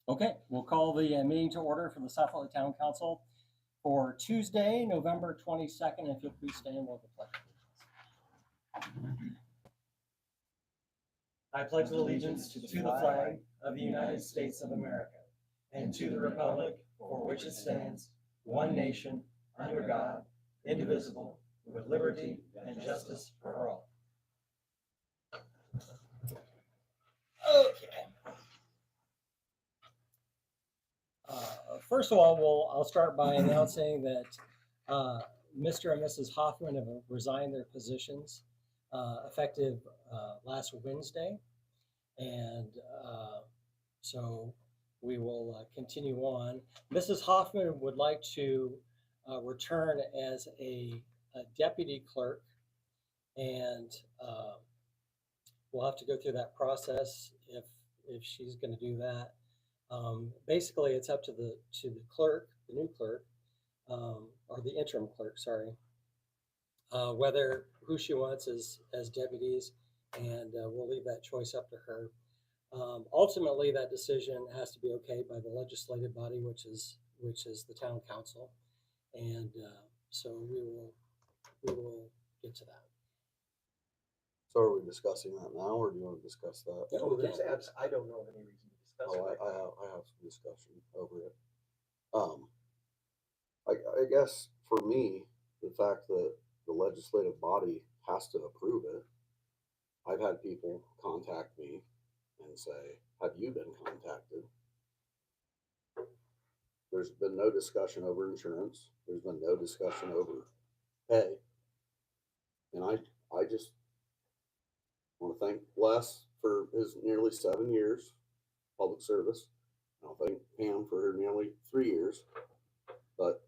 Okay, we'll call the meeting to order for the South Whitley Town Council for Tuesday, November 22nd. If you'll please stand while the pledge of allegiance. I pledge allegiance to the flag of the United States of America and to the republic for which it stands, one nation, under God, indivisible, with liberty and justice for all. Okay. First of all, I'll start by announcing that Mr. and Mrs. Hoffman have resigned their positions effective last Wednesday. And so we will continue on. Mrs. Hoffman would like to return as a deputy clerk, and we'll have to go through that process if she's going to do that. Basically, it's up to the clerk, the new clerk, or the interim clerk, sorry, who she wants as deputies, and we'll leave that choice up to her. Ultimately, that decision has to be okayed by the legislative body, which is the town council, and so we will get to that. So are we discussing that now, or do you want to discuss that? Yeah, I don't know of any reason to discuss it. I have some discussion over it. I guess for me, the fact that the legislative body has to approve it, I've had people contact me and say, have you been contacted? There's been no discussion over insurance. There's been no discussion over pay. And I just want to thank Les for his nearly 7 years public service. I'll thank Pam for her nearly 3 years. But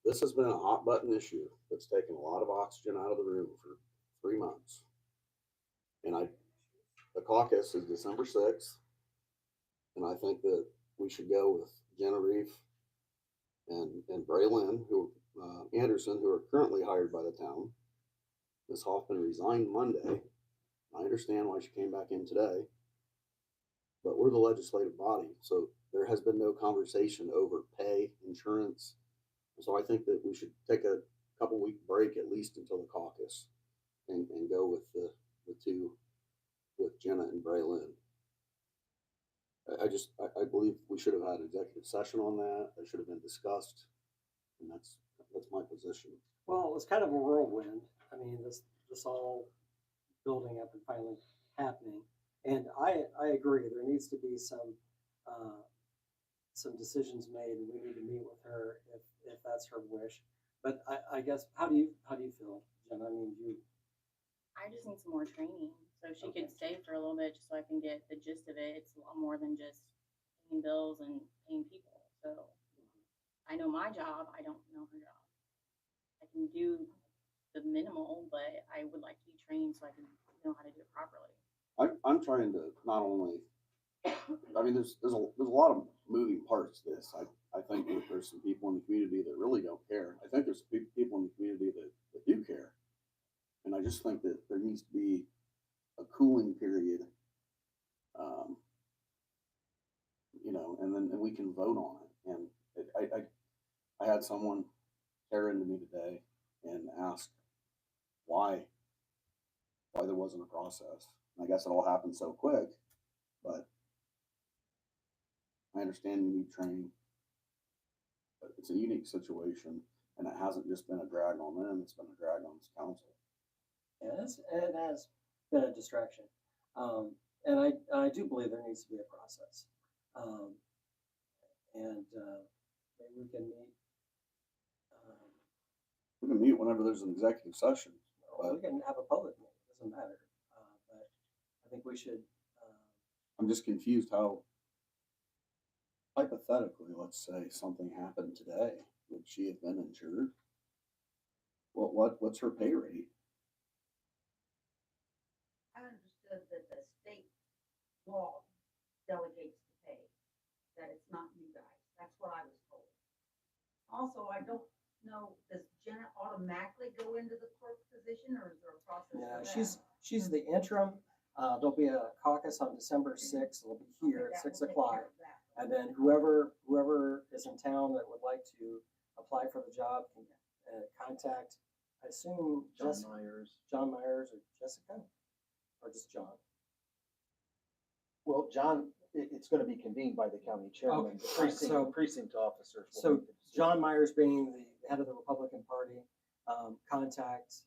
this has been a hot button issue that's taken a lot of oxygen out of the room for 3 months. And the caucus is December 6th. And I think that we should go with Genevieve and Braylon, Anderson, who are currently hired by the town. Ms. Hoffman resigned Monday. I understand why she came back in today, but we're the legislative body, so there has been no conversation over pay, insurance. So I think that we should take a couple week break at least until the caucus and go with the two, with Jenna and Braylon. I believe we should have had executive session on that. That should have been discussed, and that's my position. Well, it was kind of a whirlwind. I mean, this all building up and finally happening. And I agree, there needs to be some decisions made, and we need to meet with her if that's her wish. But I guess, how do you feel, Jen? I mean, I just need some more training, so she could stay for a little bit, just so I can get the gist of it. It's a lot more than just paying bills and paying people. So I know my job, I don't know her job. I can do the minimal, but I would like to be trained so I can know how to do it properly. I'm trying to not only, I mean, there's a lot of moving parts to this. I think that there's some people in the community that really don't care. I think there's people in the community that do care. And I just think that there needs to be a cooling period, and then we can vote on it. And I had someone tear into me today and ask why there wasn't a process. And I guess it all happened so quick, but I understand you need training, but it's a unique situation, and it hasn't just been a drag on them, it's been a drag on this council. yes, it has been a distraction. And I do believe there needs to be a process. Maybe we can meet. We can meet whenever there's an executive session. We can have a public meeting, it doesn't matter. But I think we should. I'm just confused how, hypothetically, let's say something happened today. Would she have been insured? What's her pay rate? I understood that the state law delegates the pay, that it's not you guys. That's what I was told. Also, I don't know, does Jenna automatically go into the clerk position, or is there a process? Yeah, for that? she's the interim. There'll be a caucus on December 6th. It'll be here Okay, at that 6 will take o'clock. care of that. And then whoever is in town that would like to apply for the job can contact, I assume, John Jessica. Myers. John Myers or Jessica, or just John? Well, John, it's gonna be convened by the county chairman, Okay, the so- precinct officers. will So make the decision. John Myers being the head of the Republican Party, contact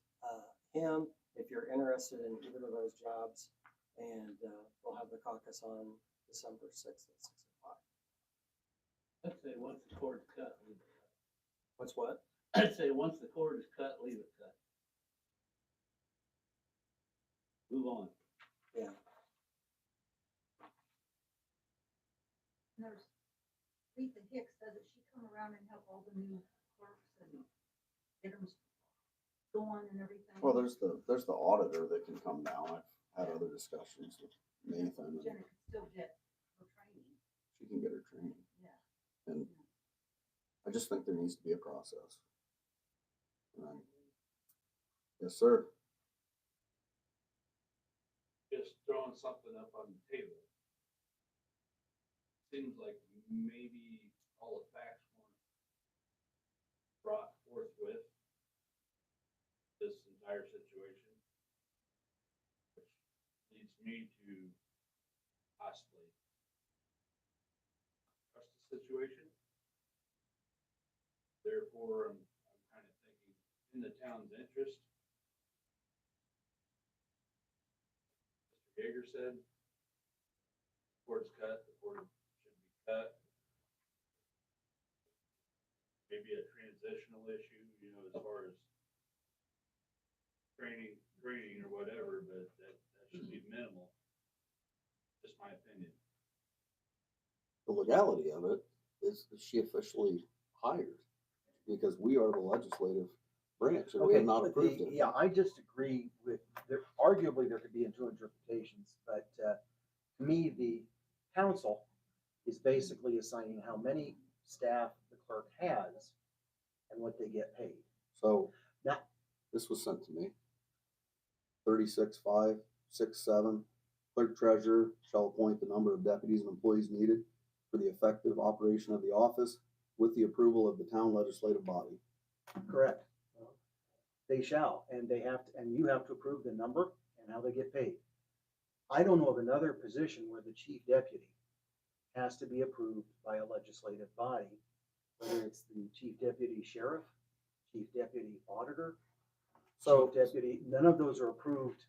him if you're interested in either of those jobs. And we'll have the caucus on December 6th at 6 o'clock. I'd say once the cord is cut, leave it cut. What's what? I'd say once the cord is cut, leave it cut. Move on. Yeah. And there's Lisa Hicks, doesn't she come around and help all the new clerks and get them going and everything? Well, there's the auditor that can come down. I've had other discussions with Nathan, and Jenna could still get her training, she can get her training. yeah. And I just think there needs to be a process. Right. Yes, sir. Just throwing something up on the table. Seems like maybe all the facts weren't brought forthwith this entire situation, which leads me to possibly trust the situation. Therefore, I'm kind of thinking in the town's interest. Mr. Yeager said, cord's cut, the cord should be cut. Maybe a transitional issue, as far as training or whatever, but that should be minimal. Just my opinion. The legality of it is she officially hired? Because we are the legislative branch and we have not but approved it. Yeah, I just agree with, arguably there could be two interpretations, but to me, the council is basically assigning how many staff the clerk has and what they get paid. So That- this was sent to me. 36.5.6.7, clerk treasurer shall appoint the number of deputies and employees needed for the effective operation of the office with the approval of the town legislative body. Correct. They shall, and they have to, and you have to approve the number and how they get paid. I don't know of another position where the chief deputy has to be approved by a legislative body, whether it's the chief deputy sheriff, chief deputy auditor, So chief deputy, none of those are approved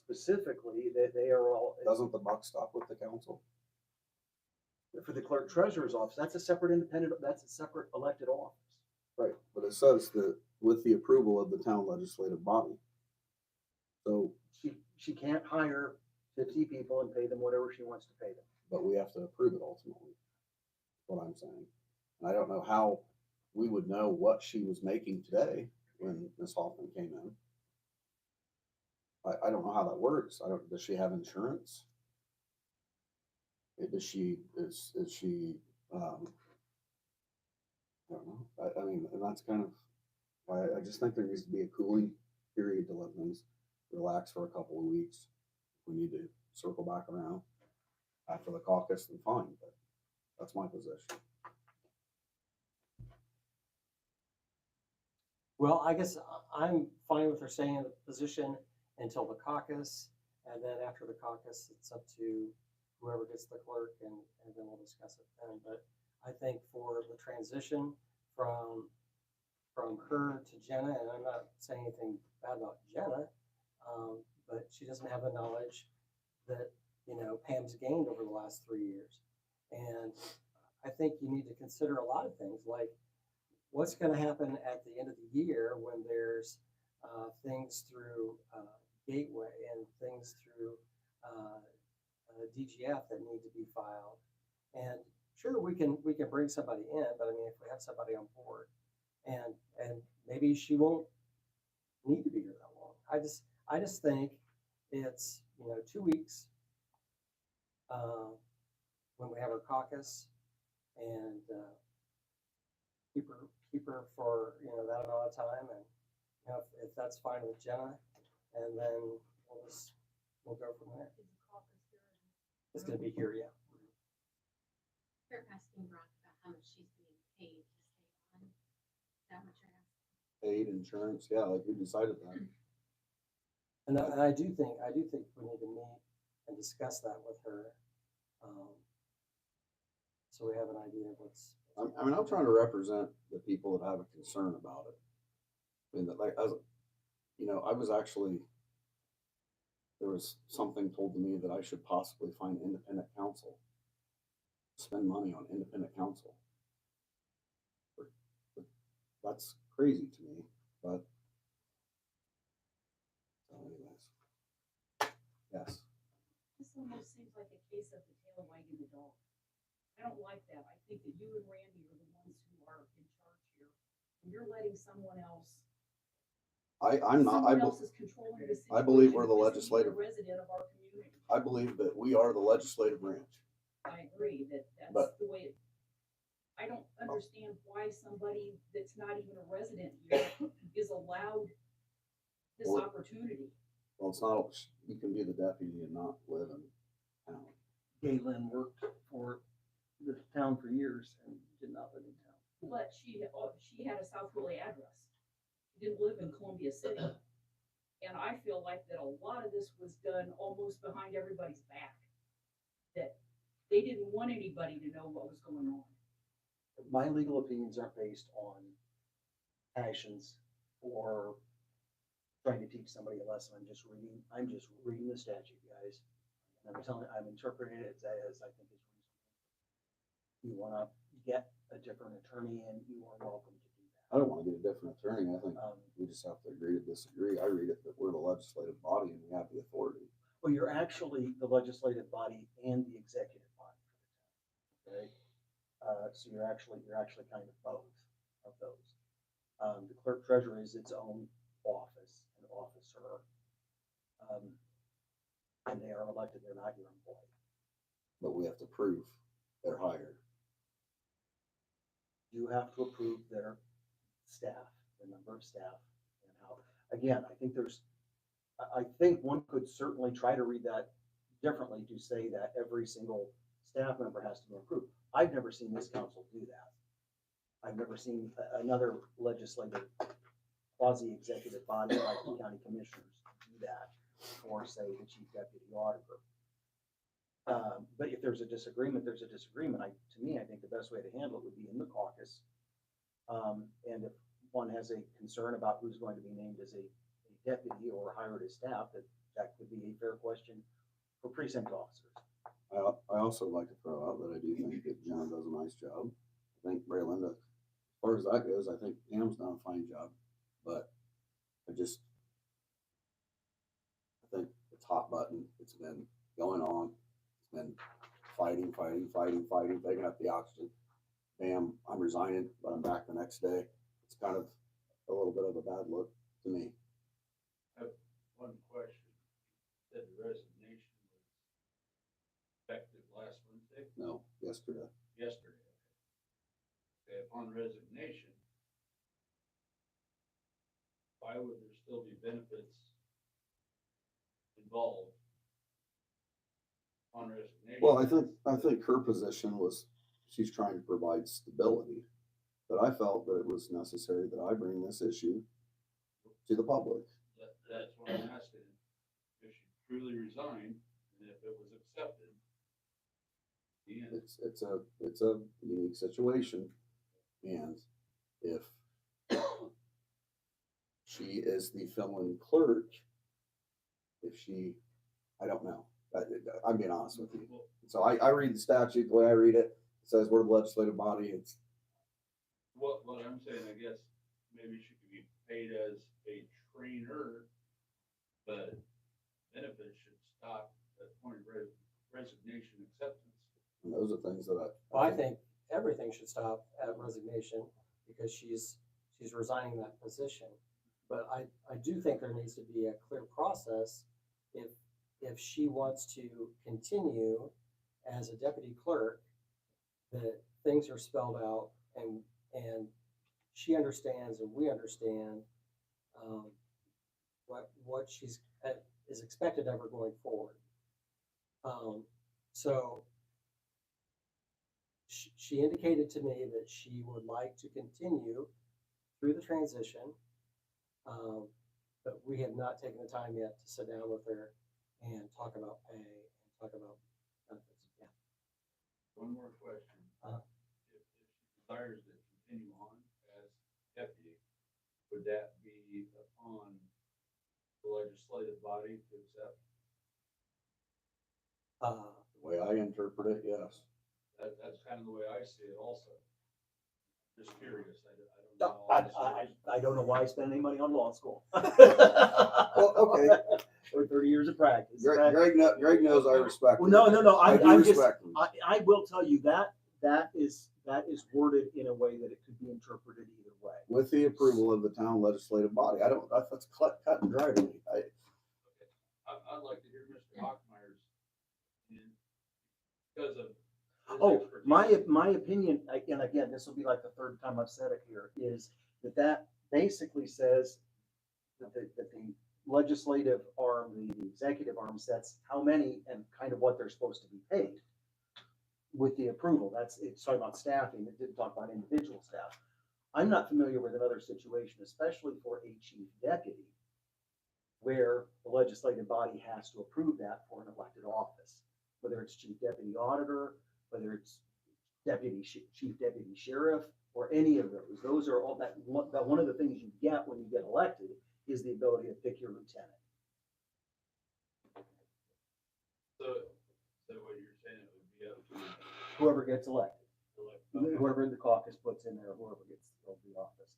specifically, that they are all, doesn't the buck stop with the council? for the clerk treasurer's office, that's a separate independent, that's a separate elected office. Right, but it says that with the approval of the town legislative body. So, She can't hire 50 people and pay them whatever she wants to pay them. but we have to approve it ultimately, is what I'm saying. And I don't know how we would know what she was making today when Ms. Hoffman came in. I don't know how that works. Does she have insurance? Does she, is she, I don't know. I mean, and that's kind of why I just think there needs to be a cooling period to let things relax for a couple of weeks. If we need to circle back around after the caucus, then fine, but that's my position. Well, I guess I'm fine with her staying in the position until the caucus, and then after the caucus, it's up to whoever gets the clerk, and then we'll discuss it then. But I think for the transition from her to Jenna, and I'm not saying anything bad about Jenna, but she doesn't have the knowledge that, Pam's gained over the last 3 years. And I think you need to consider a lot of things, like what's going to happen at the end of the year when there's things through Gateway and things through DGF that need to be filed. And sure, we can bring somebody in, but I mean, if we have somebody on board, and maybe she won't need to be here that long. I just think it's 2 weeks when we have our caucus, and keep her for that amount of time, and if that's fine with Jenna, and then we'll go from there. Is the caucus here? It's gonna be here, yeah. you're asking Veronica how much she's being paid to stay on? Is that what you're asking? Paid insurance, yeah, like we decided that. And I do think we need to meet and discuss that with her. So we have an idea of what's. I mean, I'm trying to represent the people that have a concern about it. I mean, that like, as, you know, I was actually, there was something told to me that I should possibly find independent counsel. Spend money on independent counsel. That's crazy to me, but. So anyways. Yes, This almost seems like a case of the tail wagging the dog. I don't like that. I think that you and Randy are the ones who are in charge here. And you're letting someone else. I'm not, Someone else is controlling the situation. I believe we're the because he's a legislative- Resident of our community. I believe that we are the legislative branch. I agree that that's But- the way I don't understand why somebody that's not even a resident here is allowed this Well- opportunity. Well, it's not, you can be the deputy and not live in town. Galen worked for the town for years and did not live in town. But she had a South Willie address. She didn't live in Columbia City. And I feel like that a lot of this was done almost behind everybody's back. That they didn't want anybody to know what was going on. My legal opinions aren't based on passions or trying to teach somebody a lesson. I'm just reading the statute, guys. And I'm interpreting it as I think is reasonable. You wanna get a different attorney in, you are welcome to do I don't wanna get a different attorney. I think that. we just have to agree to disagree. I read it that we're the legislative body and we have the authority. Well, you're actually the legislative body and the executive body for the town, okay? So you're actually kind of both of those. The clerk treasurer is its own office, an officer. And they are elected, they're not your employee. But we have to prove they're hired. You have to approve their staff, the number of staff and how, again, I think one could certainly try to read that differently to say that every single staff member has to be approved. I've never seen this council do that. I've never seen another legislative quasi-executive body like the county commissioners do that for, say, the chief deputy auditor. But if there's a disagreement, there's a disagreement. To me, I think the best way to handle it would be in the caucus. And if one has a concern about who's going to be named as a deputy or hired as staff, that could be a fair question for precinct officers. I also like to throw out that I do think that Jenna does a nice job. I think Braylinda, as far as that goes, I think Pam's done a fine job. But I think it's hot button. It's been going on. It's been fighting, taking up the oxygen. Bam, I'm resigning, but I'm back the next day. It's kind of a little bit of a bad look to me. One question, said the resignation was effective last Wednesday, No, yesterday. yesterday. Okay, upon resignation, why would there still be benefits involved on resignation? Well, I think her position was, she's trying to provide stability. But I felt that it was necessary that I bring this issue to the public. That's what I'm asking, if she truly resigned, and if it was accepted. The end. It's a unique situation. And if she is the fill-in clerk, I don't know. I'm being honest with you. Well, So I read the statute, the way I read it, it says we're the legislative body. It's, what I'm saying, I guess, maybe she could be paid as a trainer, but benefits should stop at point of resignation acceptance. and those are things that Well, I think everything should stop at resignation because she's resigning that position. But I do think there needs to be a clear process if she wants to continue as a deputy clerk, that things are spelled out and she understands and we understand what she's is expected of her going forward. So she indicated to me that she would like to continue through the transition. But we have not taken the time yet to sit down with her and talk about pay and talk about benefits. Yeah. One more question. Uh-huh. If she desires to continue on as deputy, would that be upon the legislative body to accept? The way I interpret it, yes. That's kind of the way I see it also. Just curious, I don't No, know. all the stories. I don't know why I spend any money on law school. Well, okay, Or 30 years of practice. Greg knows I respect him. Well, no, I do I'm just, respect him. I will tell you that is worded in a way that it could be interpreted either way. With the approval of the town legislative body. That's cut and dry to me. I'd like to hear Mr. Hockmeyer's opinion because of his Oh, expertise. my opinion, and again, this will be like the third time I've said it here, is that basically says that the legislative arm, the executive arm sets how many and kind of what they're supposed to be paid with the approval. It's talking about staffing. It didn't talk about individual staff. I'm not familiar with another situation, especially for a chief deputy, where the legislative body has to approve that for an elected office, whether it's chief deputy auditor, whether it's chief deputy sheriff, or any of those. Those are all that one of the things you get when you get elected is the ability to pick your lieutenant. So what you're saying, it would be up to Whoever gets elected, okay, whoever the caucus puts in there, whoever gets the office.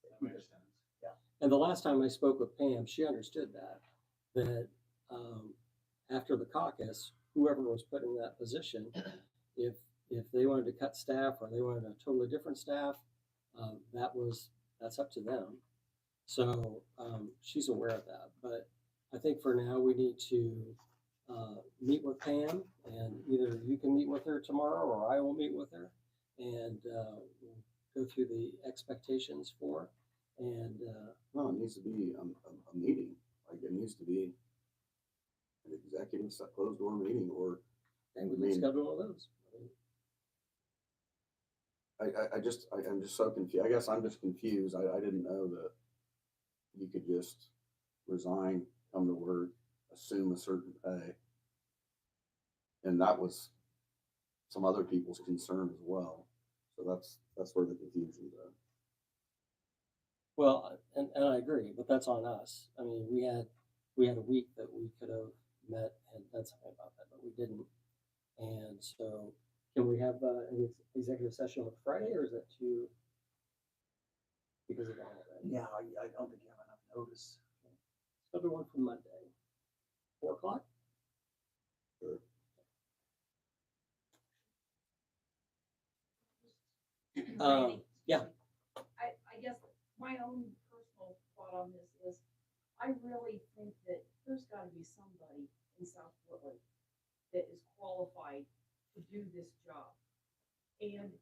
that makes sense. And the last time I spoke with Pam, she understood that after the caucus, whoever was put in that position, if they wanted to cut staff or they wanted a totally different staff, that's up to them. So she's aware of that. But I think for now we need to meet with Pam, and either you can meet with her tomorrow or I will meet with her, and we'll go through the expectations for her. And No, it needs to be a meeting. Like, it needs to be an executive closed door meeting, or we can schedule one of those. I'm just so confused. I guess I'm just confused. I didn't know that you could just resign, come to work, assume a certain pay. And that was some other people's concern as well. So that's where the confusion's at. Well, and I agree, but that's on us. I mean, we had a week that we could have met and done something about that, but we didn't. And so, can we have an executive session on Friday, or is that too? Because of all of that. Yeah, I don't think you have enough notice. So do one for Monday, 4 o'clock. Sure. Randy, Yeah. I guess my own personal thought on this is, I really think that there's gotta be somebody in South Whitley that is qualified to do this job. And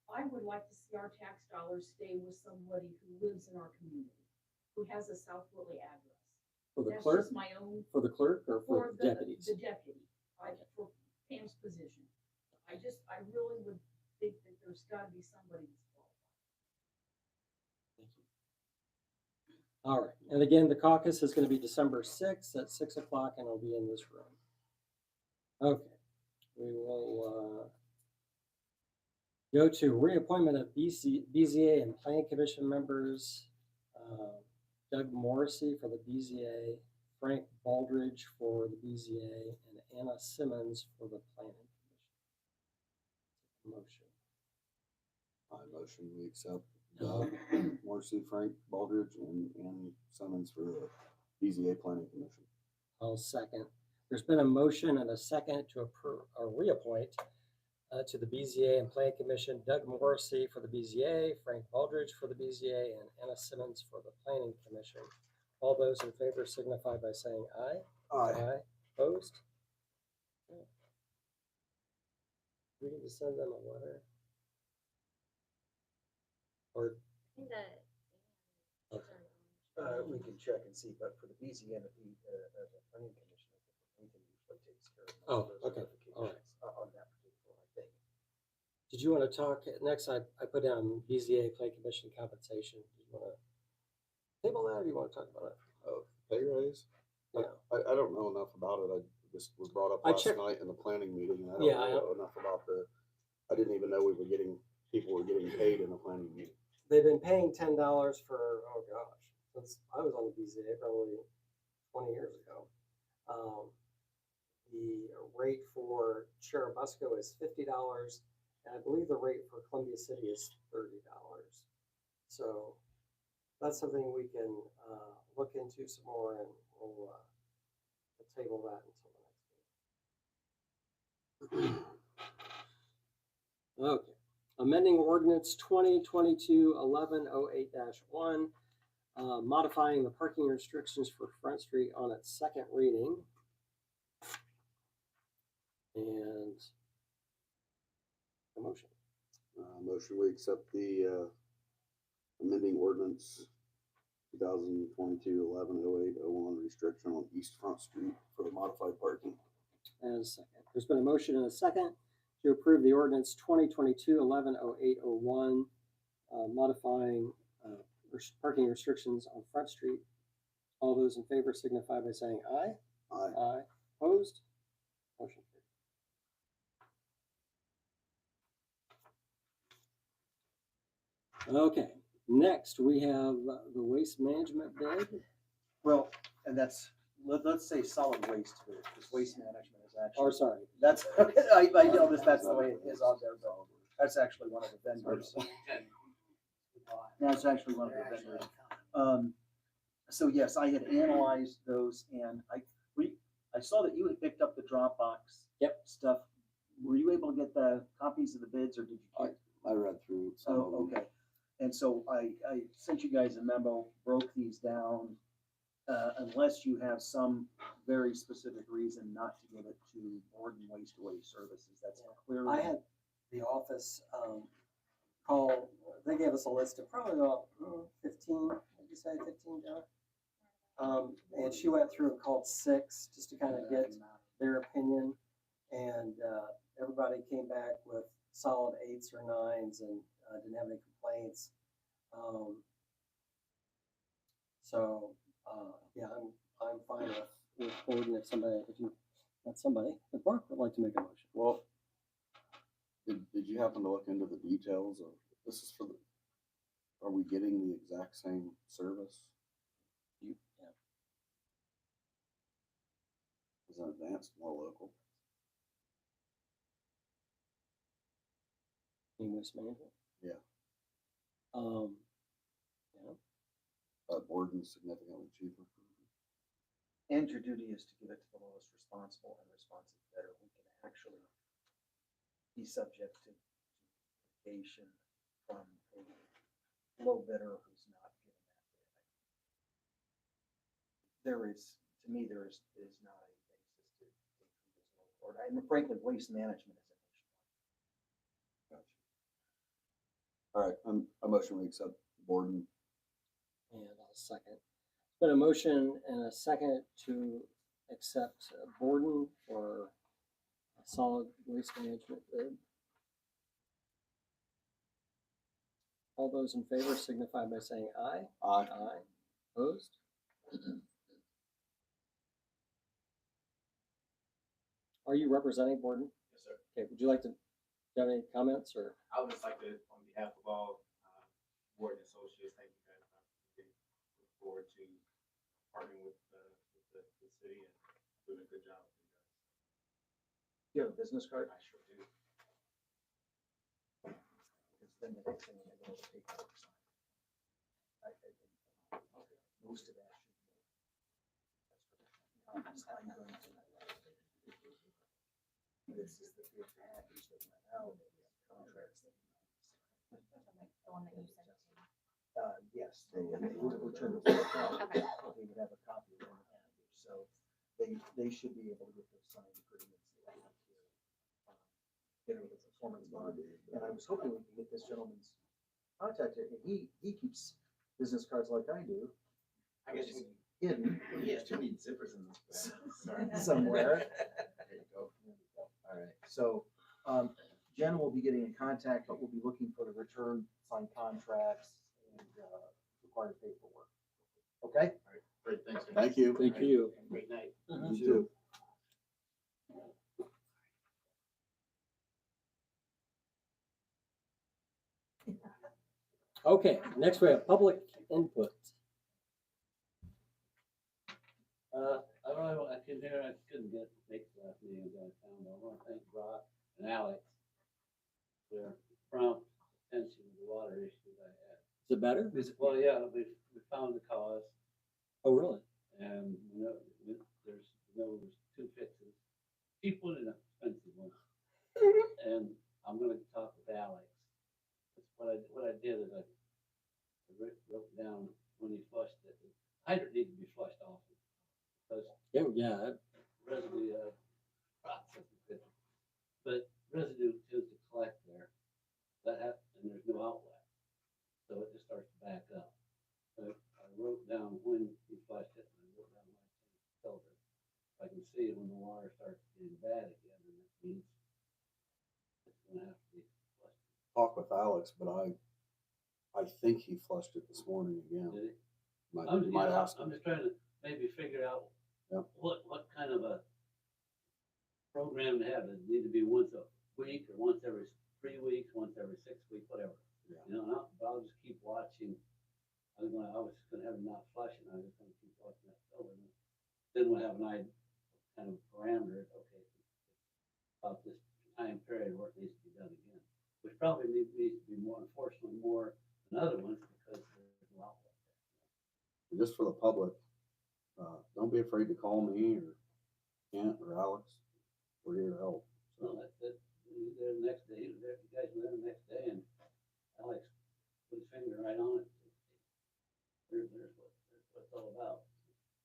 I would like to see our tax dollars stay with somebody who lives in our community, who has a South Whitley address. For the That's clerk, just my own, for the clerk, or for for the deputies? the deputy, for Pam's position. I really would think that there's gotta be somebody that's qualified. Thank you. All right, and again, the caucus is going to be December 6th at 6 o'clock, and it'll be in this room. Okay, we will go to reappointment of BZA and Planning Commission members. Doug Morrissey for the BZA, Frank Baldridge for the BZA, and Anna Simmons for the Planning Commission. Motion. I motion we accept Morrissey, Frank Baldridge, and Simmons for the BZA Planning Commission. I'll second. There's been a motion and a second to approve or reappoint to the BZA and Planning Commission, Doug Morrissey for the BZA, Frank Baldridge for the BZA, and Anna Simmons for the Planning Commission. All those in favor signify by saying aye. Aye. Opposed? Okay. We need to send them a letter. Or We can check and see, but for the BZA and the planning commission, Nathan usually takes care of. Oh, those okay, notifications all right. On that particular, I think. Did you want to talk, next I put down BZA Plan Commission compensation. Do you want to table that or do you want to talk about it? Oh, pay raise? Yeah. I don't know enough about it. I just was brought up I last checked- night in the planning meeting and I Yeah, don't know enough about I didn't even know people were getting paid in the planning meeting. They've been paying $10 for, oh gosh, since I was on the BZA probably 20 years ago. The rate for Cherubusco is $50, and I believe the rate for Columbia City is $30. So that's something we can look into some more, and we'll table that until the next meeting. Okay, amending ordinance 2022-1108-1, modifying the parking restrictions for Front Street on its second reading. And a motion. Motion, we accept the amending ordinance 2022-1108-01 restriction on East Front Street for the modified parking. And a second. There's been a motion and a second to approve the ordinance 2022-1108-01, modifying parking restrictions on Front Street. All those in favor signify by saying aye. Aye. Aye. Opposed? Motion carried. Okay, next we have the waste management bid. Well, and let's say solid waste here, because waste management is Or actually, sorry, that's, I know that's the way it is on there, but that's actually one of the vendors. That's actually one of the vendors. So yes, I had analyzed those and I saw that you had picked up the Dropbox. Yep. Stuff. Were you able to get the copies of the bids or did you? I read through some of them. Oh, okay. And so I sent you guys a memo, broke these down, unless you have some very specific reason not to give it to Board and Waste Services. That's clear. I had the office call, they gave us a list of probably about 15, would you say 15, John? And she went through and called 6 just to kind of get their opinion. And everybody came back with solid 8s or 9s and didn't have any complaints. Yeah, I'm fine with forwarding if Mark would like to make a motion. Well, did you happen to look into the details of, this is for are we getting the exact same service? Yeah. Is an advanced more local? Waste management? Yeah. Yeah. Borden's significantly cheaper. And your duty is to give it to the lowest responsible and responsive bidder. We can actually be subject to litigation from a low bidder who's not given that bid. There is, to me, there is not a basis to take from this low court. I mean, frankly, waste management is an issue. All right, a motion we accept Borden. And I'll second. Been a motion and a second to accept Borden for a solid waste management bid. All those in favor signify by saying aye. Aye. Aye. Opposed? Are you representing Borden? Yes, sir. Okay, would you like to have any comments or? I would just like to, on behalf of all board and associates, thank you guys. Look forward to partnering with the city and doing a good job with you guys. You have a business card? I sure do. Because then the next thing I go to take out the sign. Most of that should be. This is the big package that went out, contracts that. The one that you sent to me. Yes, they would return the form. Okay. They would have a copy of the package, so they should be able to get those signed agreements. Get a performance bond, and I was hoping we could get this gentleman's contact. He keeps business cards like I do. I guess you Hidden. he has too many zippers in this bag. Sorry. Somewhere. There you go. All right, so, Jen will be getting in contact, but we'll be looking for the return, signed contracts, and, required paperwork. Okay? Great, thanks. Thank you. Thank you. Great night. You too. Okay, next we have public input. I really, I couldn't hear, I couldn't make the last meeting downtown, but I want to thank Brock and Alex for their prompt attention to the water issues I had. Is it better? Well, yeah, we found the cause, Oh, really? and there's two fixes, cheap one and an expensive one. And I'm gonna talk with Alex. That's what I did is I wrote down when he flushed it, the hydrant needed to be flushed off. Because Yeah, residue, process is different. But residue tends to collect there, and there's no outlet, so it just starts to back up. So I wrote down when he flushed it, and I wrote down when I changed the filter. I can see when the water starts getting bad again, and that means it's gonna have to be flushed. Talk with Alex, but I think he flushed it this morning again. Did it? Might, might ask I'm him. just trying to maybe figure out Yep. what kind of a program to have. Does it need to be once a week or once every 3 weeks, once every 6 weeks, whatever? Yeah. You know, and I'll just keep watching. I was gonna have him not flushing. I was just gonna keep watching that filter. Then we'll have an kind of parameter. Okay, about this time period where it needs to be done again, which probably needs to be more, unfortunately, more than other ones because there's no outlet. Just for the public, don't be afraid to call me or Kent or Alex. We're here to help. So So, that's it. He was there the next day. He was there, you guys were there the next day, and Alex put his finger right on it. There's what it's all about.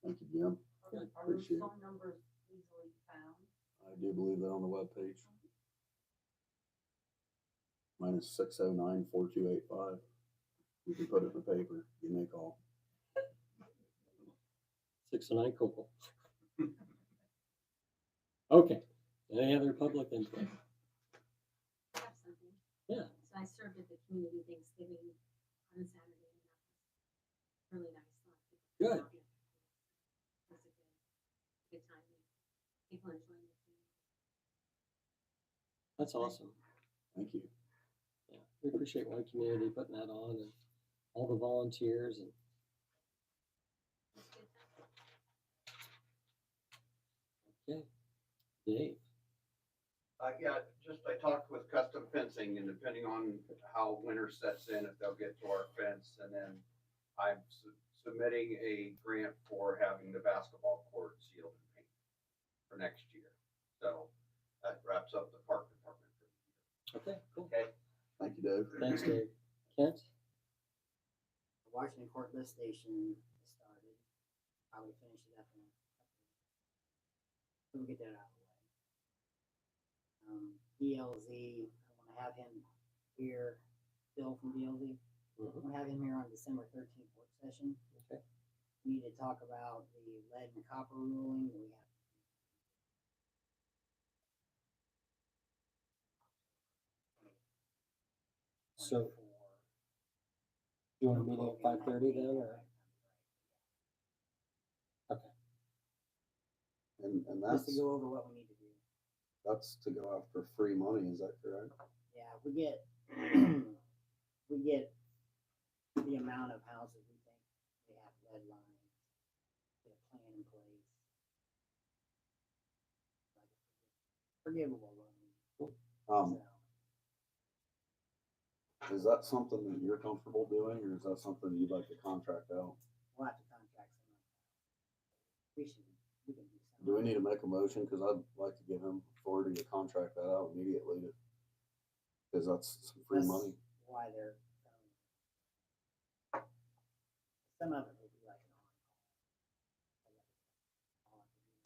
thank you, Jim. Are those Appreciate it. phone numbers easily found? I do believe that on the webpage. Mine is 609-4285. You can put it in the paper. Give me a call. 609 Coco. Okay, any other public input? I have something. Yeah. So I served at the community Thanksgiving on Saturday, and that was really nice. A lot of people came Good. out. It was a good time. People enjoying the food. That's awesome. Thank you. Yeah, we appreciate one community putting that on and all the volunteers and It was a good time. okay. Dave. Yeah, just I talked with custom fencing and depending on how winter sets in, if they'll get to our fence. And then I'm submitting a grant for having the basketball court sealed and painted for next year. So that wraps up the park department. Okay, cool. Okay. Thank you, Dave. Thanks, Dave. Kent? The Washington Court lift station started. I would finish it up in a couple of weeks. We'll get that out of the way. DLZ, I wanna have him here, Bill from DLZ. I wanna have him here on December 13th work session. Okay. We need to talk about the lead and copper ruling that we have. So, you want a meeting at 5:30 then, or? Okay. And Just that's, to go over what we need to do. that's to go after free money, is that correct? Yeah, we get, we get the amount of houses we think they have lead lines, get a plan in place. Like, forgivable loan. Um, is that something that you're comfortable doing, or is that something you'd like to contract out? We'll have to contract someone. We can do something. Do we need to make a motion? Cause I'd like to give him authority to contract that out immediately to, cause that's some free That's money. Why they're going. Some of it will be like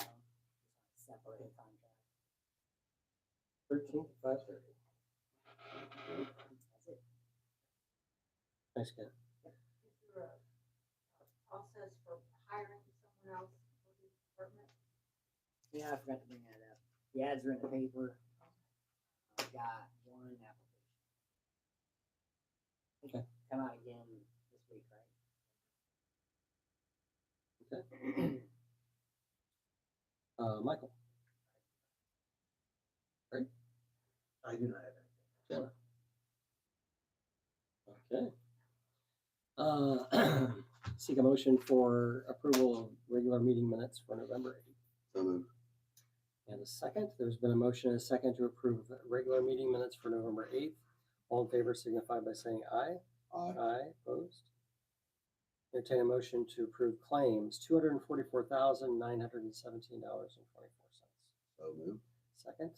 an on-call. Separate contract. 13th, 5:30. That's it. Thanks, Kent. Is there a process for hiring someone else for the department? Yeah, I forgot to bring that up. The ads are in the paper. I've got one one application. Okay. Come out again this week, right? Okay. Michael? I do not have anything. Okay. Seek a motion for approval of regular meeting minutes for November 8th. So moved. And a second, there's been a motion and a second to approve regular meeting minutes for November 8th. All in favor signify by saying aye. Aye. Aye, opposed. Entertain a motion to approve claims, $244,917.24. So moved. Second,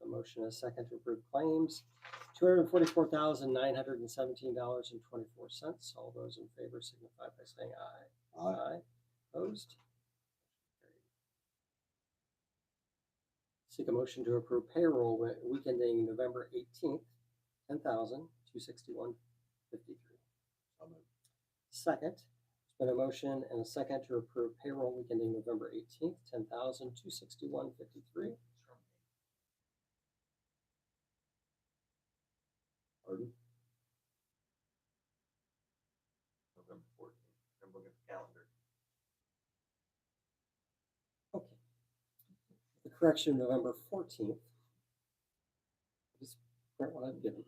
a motion and a second to approve claims, $244,917.24. All those in favor signify by saying aye. Aye. Opposed? Seek a motion to approve payroll week ending November 18th, $10,261.53. So moved. Second, there's been a motion and a second to approve payroll week ending November 18th, $10,261.53. Pardon? November 14th. I'm looking at the calendar. Okay. The correction, November 14th. Just print what I've given.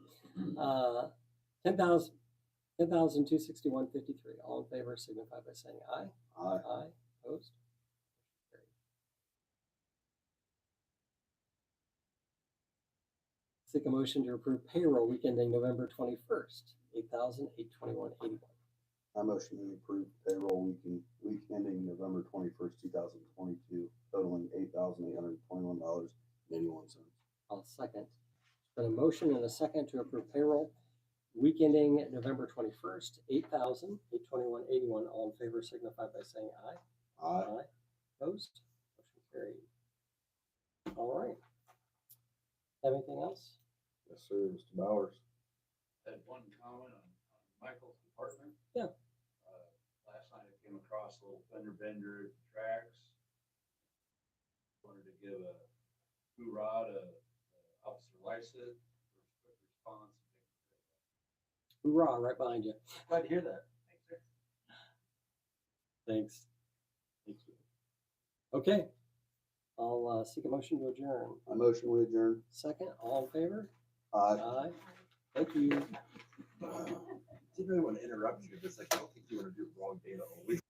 $10,261.53. All in favor signify by saying aye. Aye. Aye. Opposed? Seek a motion to approve payroll week ending November 21st, $8,821.81. I motion to approve payroll week ending November 21st, 2022, totaling $8,821.81. I'll second. There's been a motion and a second to approve payroll week ending November 21st, $8,821.81. All in favor signify by saying aye. Aye. Opposed? Motion carried. All right. Have anything else? Yes, sir. Mr. Bowers. Had one comment on Michael's department. Yeah. Last night I came across a little fender bender at the tracks. Wanted to give a hoorah to Officer Lysett for his quick response. Hoorah, right behind you. Glad to hear that. Thanks. Thank you. Okay. I'll seek a motion to adjourn. I motion we adjourn. Second, all in favor? Aye. Aye. Thank you. Didn't really want to interrupt you, but it's like, I don't think you want to do the wrong data only.